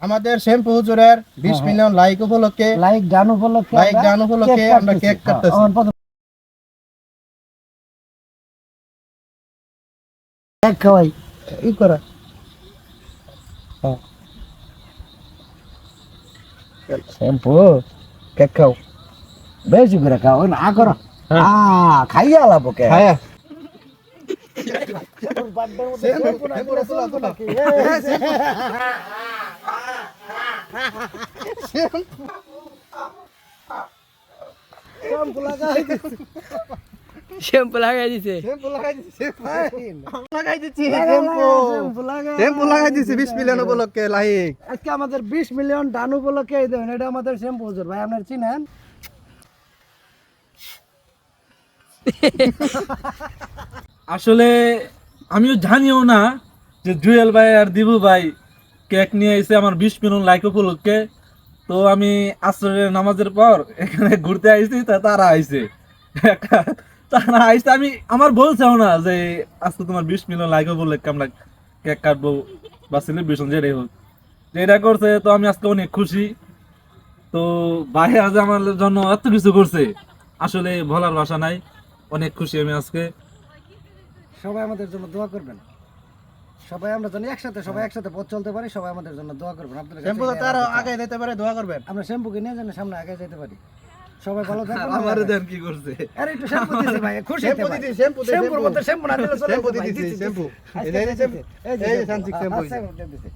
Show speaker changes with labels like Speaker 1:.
Speaker 1: আমাদের শ্যাম্পু হুজুরের 20 million like উপলক্ষে আমরা কেক কাটতেছি।
Speaker 2: কেক খাওয়াই ই করা শ্যাম্পু কেক খাও বেশি করে খাও না করো খাইয়া লাভ কে
Speaker 1: হ্যাঁ
Speaker 3: শ্যাম্পু লাগাই দিছে
Speaker 1: শ্যাম্পু লাগাই দিছি 20 মিলিয়ন উপলক্ষে লাইক।
Speaker 2: আজকে আমাদের 20 মিলিয়ন ডান উপলক্ষে এই দেন এটা আমাদের শ্যাম্পু হুজুর ভাই আপনারা চিনেন
Speaker 4: আসলে আমিও জানিও না যে জুয়েল ভাই আর দিবু ভাই কেক নিয়ে এসে আমার 20 মিলিয়ন লাইক উপলক্ষে। তো আমি আসরের নামাজের পর এখানে ঘুরতে আইছি, তারা আইছে তারা আইছে, আমি আমার বলছেও না যে আজকে তোমার 20 মিলিয়ন লাইক উপলক্ষে আমরা কেক কাটবো বা সেলিব্রেশন যেটাই হোক, যেটা করছে। তো আমি আজকে অনেক খুশি। তো ভাই আজ আমার জন্য এত কিছু করছে, আসলে বলার ভাষা নাই। অনেক খুশি আমি আজকে।
Speaker 2: সবাই আমাদের জন্য দোয়া করবেন, সবাই আমরা জানি সবাই একসাথে পথ চলতে পারি, সবাই আমাদের জন্য দোয়া করবেন। আপনাদের কাছে
Speaker 1: শ্যাম্পু তো আরো আগে যেতে পারে, দোয়া করবেন।
Speaker 2: আমরা শ্যাম্পুকে নিয়ে যেন সামনে আগে যেতে পারি। সবাই ভালো থাকবেন।
Speaker 4: আমার দেন কি করছে,
Speaker 2: আরে একটু শ্যাম্পু দিছি ভাই, খুশি
Speaker 1: শ্যাম্পু
Speaker 2: হতে
Speaker 1: দিছি,
Speaker 2: ভাই।
Speaker 1: শ্যাম্পু দিছি,
Speaker 2: শ্যাম্পুর মধ্যে শ্যাম্পু না দিলে চলে
Speaker 1: শ্যাম্পু
Speaker 2: ভাই,
Speaker 1: দিছি,
Speaker 2: দিছি,
Speaker 1: শ্যাম্পু।
Speaker 2: আজকে
Speaker 1: এই যে শ্যাম্পু,
Speaker 2: এই যে
Speaker 1: এই যে সানসিক শ্যাম্পু।
Speaker 2: আচ্ছা, দিছি।